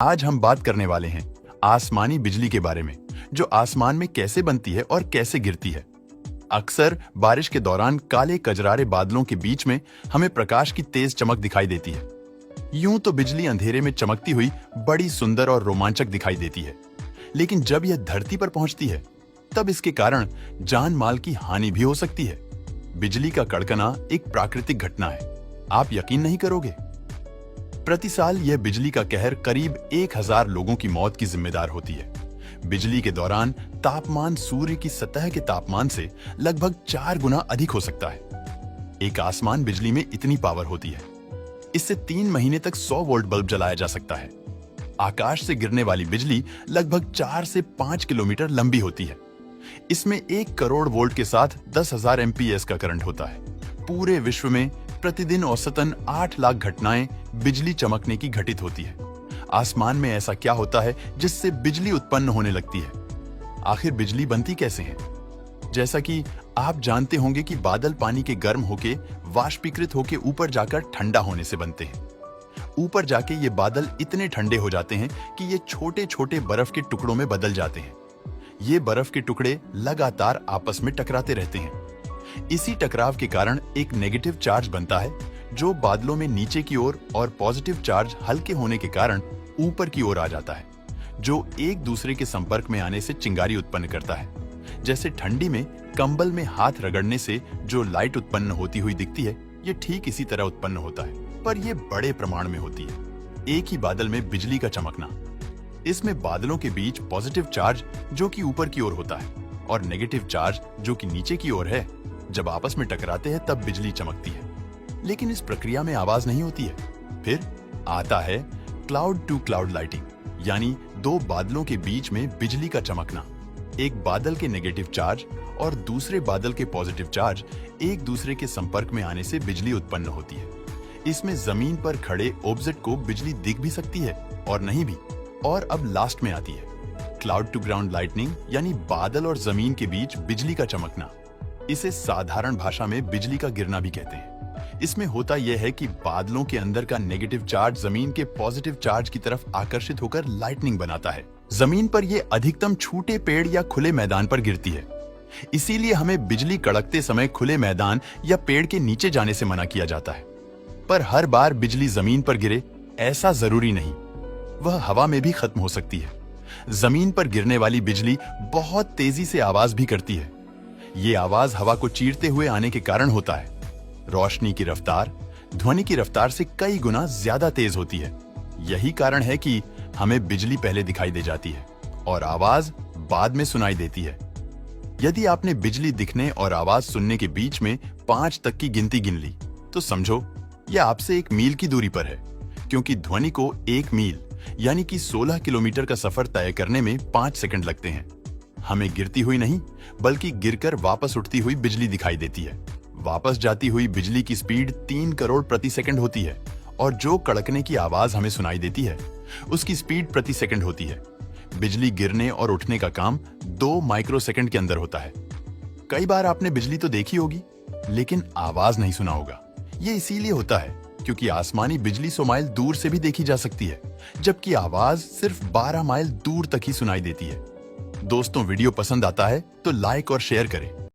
आज हम बात करने वाले हैं आसमानी बिजली के बारे में, जो आसमान में कैसे बनती है और कैसे गिरती है। अक्सर बारिश के दौरान काले कजरारे बादलों के बीच में हमें प्रकाश की तेज चमक दिखाई देती है। यूं तो बिजली अंधेरे में चमकती हुई बड़ी सुंदर और रोमांचक दिखाई देती है, लेकिन जब यह धरती पर पहुंचती है तब इसके कारण जान माल की हानि भी हो सकती है। बिजली का कड़कना एक प्राकृतिक घटना है, आप यकीन नहीं करोगे। प्रति साल यह बिजली का कहर करीब 1000 लोगों की मौत की जिम्मेदार होती है। बिजली के दौरान तापमान सूर्य की सतह के तापमान से लगभग 4 गुना अधिक हो सकता है। एक आसमान बिजली में इतनी पावर होती है, इससे 3 महीने तक 100 वोल्ट बल्ब जलाया जा सकता है। आकाश से गिरने वाली बिजली लगभग 4 से 5 किलोमीटर लंबी होती है। इसमें 1 करोड़ वोल्ट के साथ 10,000 एमपीएस का करंट होता है। पूरे विश्व में प्रतिदिन औसतन 8 लाख घटनाएं बिजली चमकने की घटित होती है। आसमान में ऐसा क्या होता है जिससे बिजली उत्पन्न होने लगती है? आखिर बिजली बनती कैसे है? जैसा कि आप जानते होंगे कि बादल पानी के गर्म होके वाष्पीकृत होके ऊपर जाकर ठंडा होने से बनते हैं। ऊपर जाके ये बादल इतने ठंडे हो जाते हैं कि ये छोटे छोटे बर्फ के टुकड़ों में बदल जाते हैं। ये बर्फ के टुकड़े लगातार आपस में टकराते रहते हैं। इसी टकराव के कारण एक नेगेटिव चार्ज बनता है, जो बादलों में नीचे की ओर, और पॉजिटिव चार्ज हल्के होने के कारण ऊपर की ओर आ जाता है, जो एक दूसरे के संपर्क में आने से चिंगारी उत्पन्न करता है। जैसे ठंडी में कंबल में हाथ रगड़ने से जो लाइट उत्पन्न होती हुई दिखती है, ये ठीक इसी तरह उत्पन्न होता है, पर यह बड़े प्रमाण में होती है। एक ही बादल में बिजली का चमकना, इसमें बादलों के बीच पॉजिटिव चार्ज जो कि ऊपर की ओर होता है और नेगेटिव चार्ज जो कि नीचे की ओर है, जब आपस में टकराते हैं तब बिजली चमकती है। लेकिन इस प्रक्रिया में आवाज नहीं होती है। फिर आता है क्लाउड टू क्लाउड लाइटिंग, यानी 2 बादलों के बीच में बिजली का चमकना। एक बादल के नेगेटिव चार्ज और दूसरे बादल के पॉजिटिव चार्ज एक दूसरे के संपर्क में आने से बिजली उत्पन्न होती है। इसमें जमीन पर खड़े ऑब्जेक्ट को बिजली दिख भी सकती है और नहीं भी। और अब लास्ट में आती है क्लाउड टू ग्राउंड लाइटनिंग, यानी बादल और जमीन के बीच बिजली का चमकना। इसे साधारण भाषा में बिजली का गिरना भी कहते हैं। इसमें होता यह है कि बादलों के अंदर का नेगेटिव चार्ज जमीन के पॉजिटिव चार्ज की तरफ आकर्षित होकर लाइटनिंग बनाता है। जमीन पर यह अधिकतम छूटे पेड़ या खुले मैदान पर गिरती है। इसीलिए हमें बिजली कड़कते समय खुले मैदान या पेड़ के नीचे जाने से मना किया जाता है। पर हर बार बिजली जमीन पर गिरे ऐसा जरूरी नहीं, वह हवा में भी खत्म हो सकती है। जमीन पर गिरने वाली बिजली बहुत तेजी से आवाज भी करती है। ये आवाज हवा को चीरते हुए आने के कारण होता है। रोशनी की रफ्तार ध्वनि की रफ्तार से कई गुना ज्यादा तेज होती है। यही कारण है कि हमें बिजली पहले दिखाई दे जाती है और आवाज बाद में सुनाई देती है। यदि आपने बिजली दिखने और आवाज सुनने के बीच में 5 तक की गिनती गिन ली, तो समझो यह आपसे 1 मील की दूरी पर है, क्योंकि ध्वनि को 1 मील यानी कि 16 किलोमीटर का सफर तय करने में 5 सेकंड लगते हैं। हमें गिरती हुई नहीं, बल्कि गिरकर वापस उठती हुई बिजली दिखाई देती है। वापस जाती हुई बिजली की स्पीड 3 करोड़ प्रति सेकंड होती है, और जो कड़कने की आवाज हमें सुनाई देती है, उसकी स्पीड प्रति सेकंड होती है। बिजली गिरने और उठने का काम 2 माइक्रोसेकंड के अंदर होता है। कई बार आपने बिजली तो देखी होगी, लेकिन आवाज नहीं सुना होगा। ये इसीलिए होता है क्योंकि आसमानी बिजली 100 माइल दूर से भी देखी जा सकती है, जबकि आवाज सिर्फ 12 माइल दूर तक ही सुनाई देती है। दोस्तों, वीडियो पसंद आता है तो लाइक और शेयर करें।